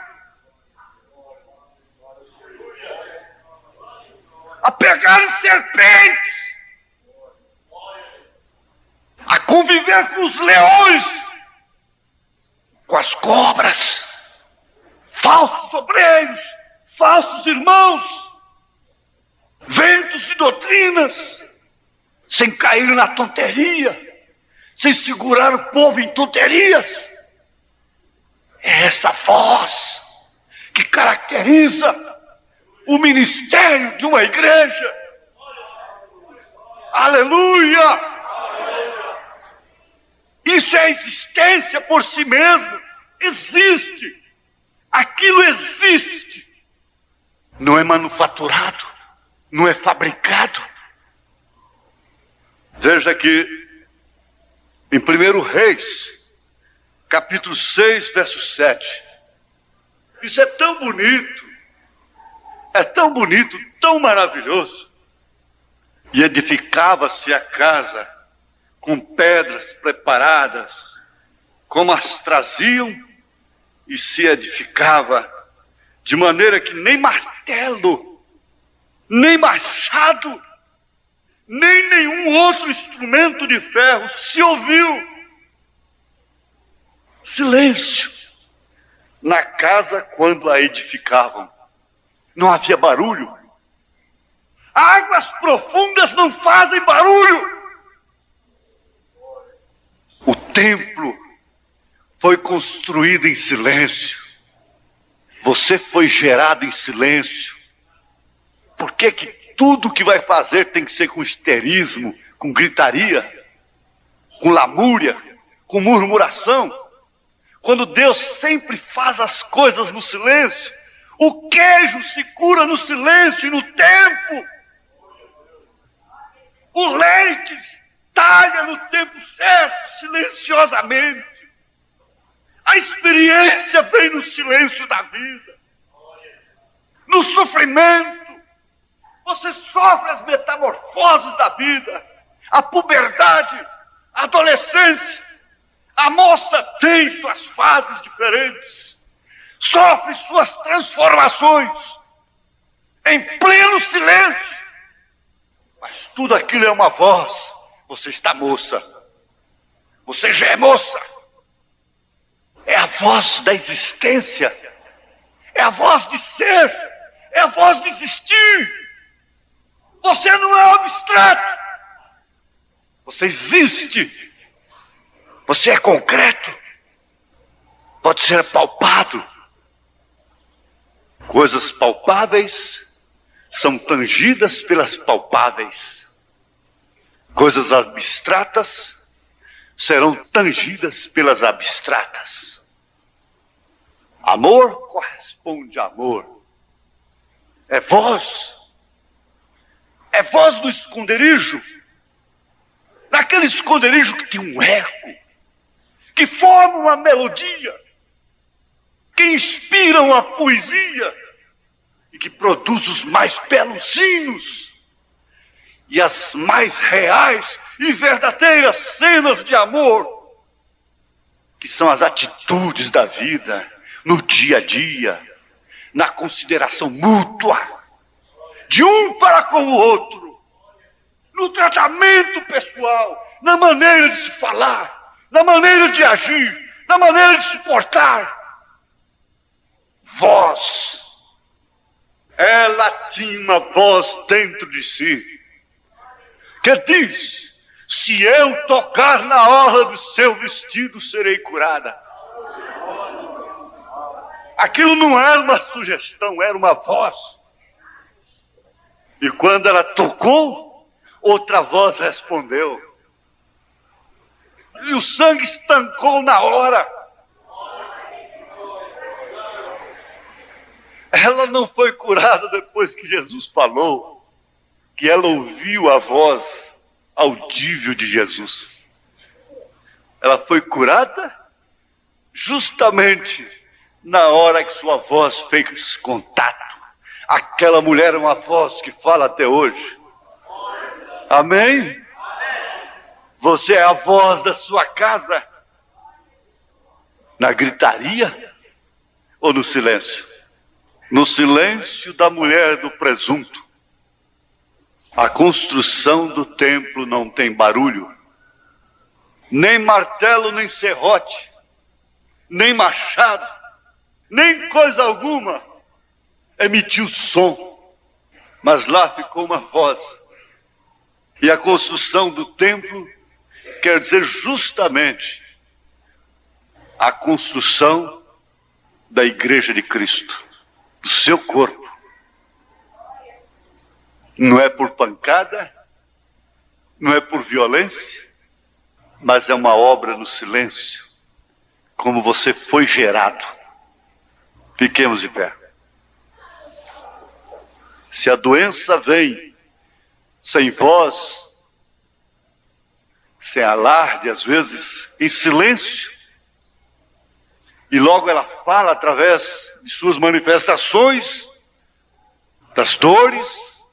a pegar em serpentes, a conviver com os leões, com as cobras, falsos obreiros, falsos irmãos, ventos de doutrinas, sem cair na tonteria, sem segurar o povo em tonterias. É essa voz que caracteriza o ministério de uma igreja. Aleluia! Isso é existência por si mesmo. Existe. Aquilo existe. Não é manufaturado. Não é fabricado. Veja que em 1 Reis, capítulo 6, verso 7. Isso é tão bonito. É tão bonito, tão maravilhoso. E edificava-se a casa com pedras preparadas, como as traziam, e se edificava, de maneira que nem martelo nem machado, nem nenhum outro instrumento de ferro se ouviu. Silêncio. Na casa, quando a edificavam, não havia barulho. Águas profundas não fazem barulho. O templo foi construído em silêncio. Você foi gerado em silêncio. Por que tudo que vai fazer tem que ser com histerismo, com gritaria, com lamúria, com murmuração? Quando Deus sempre faz as coisas no silêncio. O queijo se cura no silêncio e no tempo. O leite talha no tempo certo, silenciosamente. A experiência vem no silêncio da vida. No sofrimento. Você sofre as metamorfoses da vida. A puberdade, a adolescência. A moça tem suas fases diferentes. Sofre suas transformações. Em pleno silêncio. Mas tudo aquilo é uma voz. Você está moça. Você já é moça. É a voz da existência. É a voz de ser. É a voz de existir. Você não é abstrato. Você existe. Você é concreto. Pode ser palpado. Coisas palpáveis são tangidas pelas palpáveis. Coisas abstratas serão tangidas pelas abstratas. Amor corresponde a amor. É voz. É voz do esconderijo. Naquele esconderijo que tem um eco, que forma uma melodia, que inspira uma poesia e que produz os mais belos hinos e as mais reais e verdadeiras cenas de amor, que são as atitudes da vida, no dia a dia, na consideração mútua, de um para com o outro, no tratamento pessoal, na maneira de se falar, na maneira de agir, na maneira de se portar. Voz. Ela tinha uma voz dentro de si, que diz: se eu tocar na orla do seu vestido, serei curada. Aquilo não era uma sugestão, era uma voz. E quando ela tocou, outra voz respondeu. E o sangue estancou na hora. Ela não foi curada depois que Jesus falou, que ela ouviu a voz audível de Jesus. Ela foi curada justamente na hora que sua voz fez contato. Aquela mulher é uma voz que fala até hoje. Amém? Você é a voz da sua casa? Na gritaria ou no silêncio? No silêncio da mulher do presunto. A construção do templo não tem barulho. Nem martelo, nem serrote. Nem machado. Nem coisa alguma emitiu som. Mas lá ficou uma voz. E a construção do templo quer dizer justamente a construção da igreja de Cristo, do seu corpo. Não é por pancada, não é por violência, mas é uma obra no silêncio, como você foi gerado. Fiquemos de pé. Se a doença vem sem voz, sem alarde, às vezes em silêncio, e logo ela fala através de suas manifestações, das dores,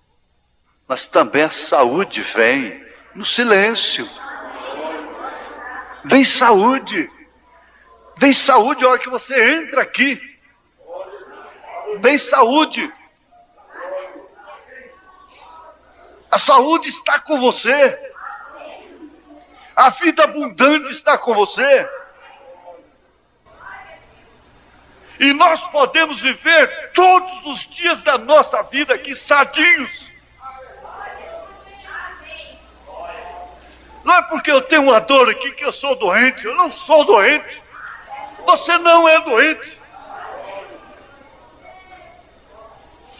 mas também a saúde vem no silêncio. Vem saúde a hora que você entra aqui. Vem saúde. A saúde está com você. A vida abundante está com você. E nós podemos viver todos os dias da nossa vida aqui sadios. Não é porque eu tenho uma dor aqui que eu sou doente. Eu não sou doente. Você não é doente.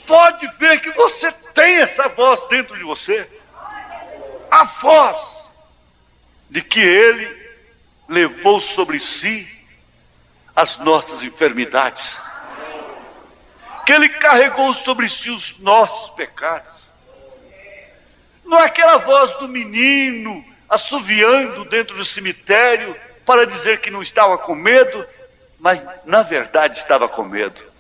Pode ver que você tem essa voz dentro de você. A voz de que Ele levou sobre si as nossas enfermidades. Que Ele carregou sobre si os nossos pecados. Não é aquela voz do menino assoviando dentro do cemitério para dizer que não estava com medo, mas na verdade estava com medo.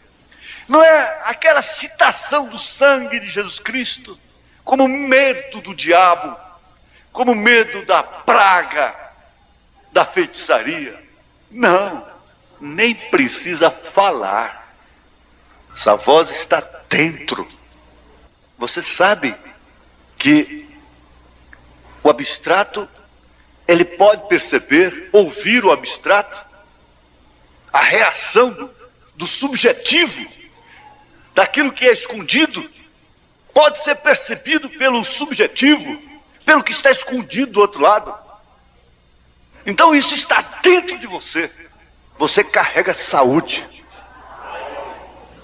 Não é aquela citação do sangue de Jesus Cristo como medo do diabo, como medo da praga, da feitiçaria. Não, nem precisa falar. Essa voz está dentro. Você sabe que o abstrato, ele pode perceber, ouvir o abstrato, a reação do subjetivo, daquilo que é escondido, pode ser percebido pelo subjetivo, pelo que está escondido do outro lado. Então isso está dentro de você. Você carrega saúde.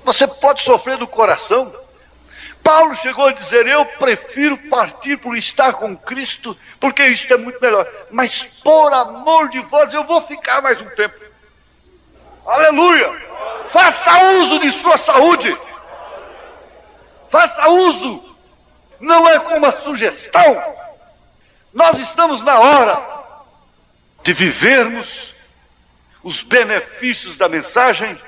Você pode sofrer do coração. Paulo chegou a dizer: eu prefiro partir por estar com Cristo, porque isto é muito melhor. Mas por amor de vós eu vou ficar mais um tempo. Aleluia! Faça uso de sua saúde. Faça uso. Não é como uma sugestão. Nós estamos na hora de vivermos os benefícios da mensagem.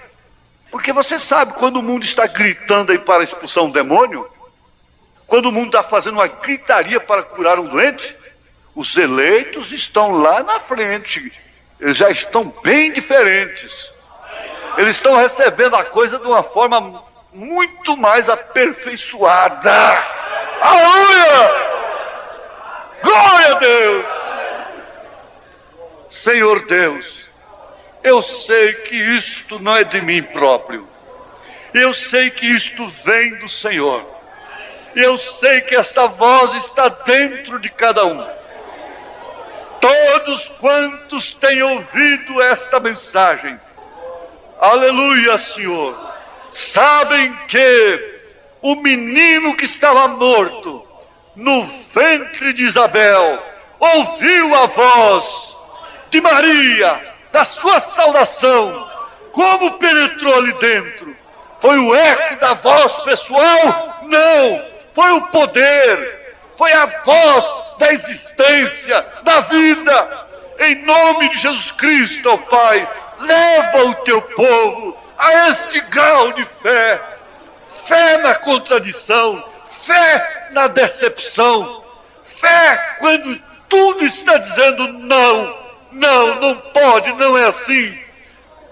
Porque você sabe, quando o mundo está gritando aí para expulsar um demônio, quando o mundo está fazendo uma gritaria para curar um doente, os eleitos estão lá na frente. Eles já estão bem diferentes. Eles estão recebendo a coisa de uma forma muito mais aperfeiçoada. Aleluia! Glória a Deus! Senhor Deus, eu sei que isto não é de mim próprio. Eu sei que isto vem do Senhor. Eu sei que esta voz está dentro de cada um. Todos quantos têm ouvido esta mensagem, aleluia, Senhor, sabem que o menino que estava morto no ventre de Isabel ouviu a voz de Maria, da sua saudação. Como penetrou ali dentro? Foi o eco da voz pessoal? Não, foi o poder, foi a voz da existência, da vida. Em nome de Jesus Cristo, ó Pai, leva o teu povo a este grau de fé. Fé na contradição, fé na decepção, fé quando tudo está dizendo não. Não, não pode, não é assim.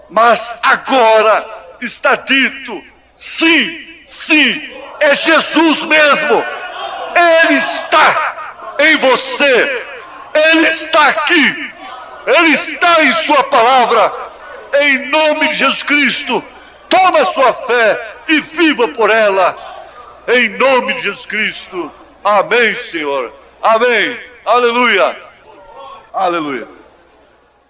Mas agora está dito, sim, sim, é Jesus mesmo. Ele está em você, Ele está aqui, Ele está em sua palavra. Em nome de Jesus Cristo, toma a sua fé e viva por ela. Em nome de Jesus Cristo, amém, Senhor, amém, aleluia, aleluia.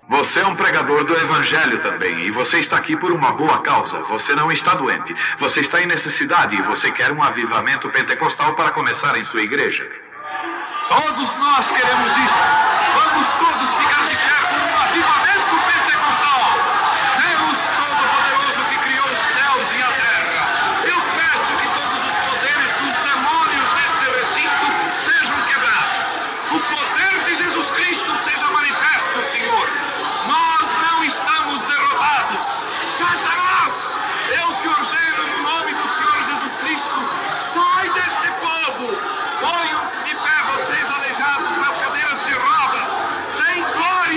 Você é um pregador do Evangelho também, e você está aqui por uma boa causa. Você não está doente, você está em necessidade e você quer um avivamento pentecostal para começar em sua igreja. Todos nós queremos isso. Vamos todos ficar de pé por um avivamento pentecostal. Deus Todo-Poderoso que criou os céus e a terra, eu peço que todos os poderes dos demônios desse recinto sejam quebrados. O poder de Jesus Cristo seja manifesto, Senhor. Nós não estamos derrotados. Satanás, eu te ordeno no nome do Senhor Jesus Cristo, sai deste povo. Ponham-se de pé vocês aleijados nas cadeiras de rodas. Deem glória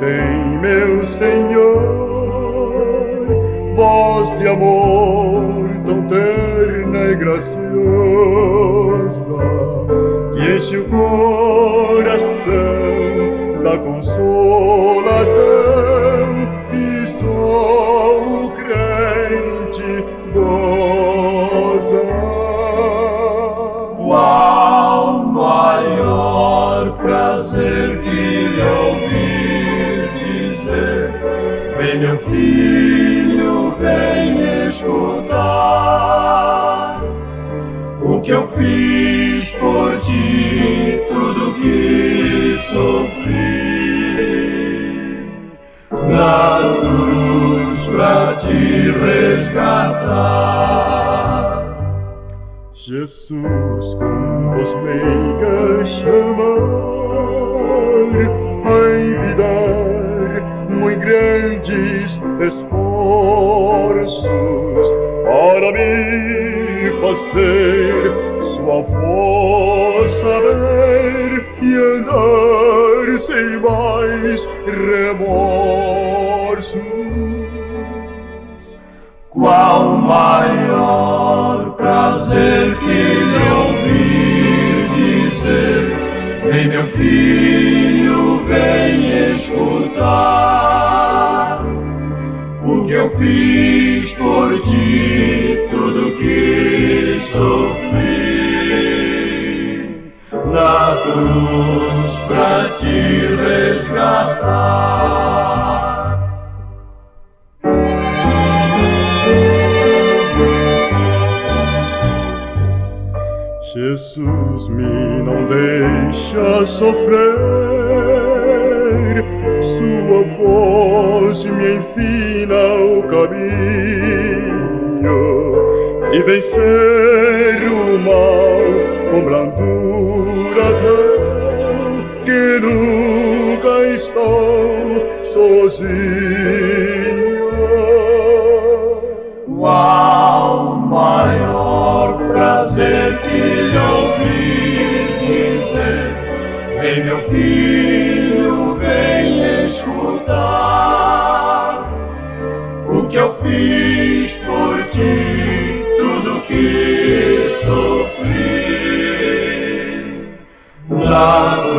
Vem, meu Senhor, voz de amor tão terna e graciosa, que enche o coração da consolação que só o crente goza. Qual maior prazer que lhe ouvir dizer: vem, meu filho, vem escutar o que eu fiz por ti, tudo que sofri na cruz pra te resgatar. Jesus com voz meiga chamar a envidar muito grandes esforços para me fazer sua voz saber e andar sem mais remorsos. Qual maior prazer que lhe ouvir dizer: vem, meu filho, vem escutar o que eu fiz por ti, tudo que sofri na cruz pra te resgatar. Jesus me não deixa sofrer, sua voz me ensina o caminho de vencer o mal com brandura tal que nunca estou sozinho. Qual maior prazer que lhe ouvir dizer: vem, meu filho, vem escutar o que eu fiz por ti, tudo que sofri na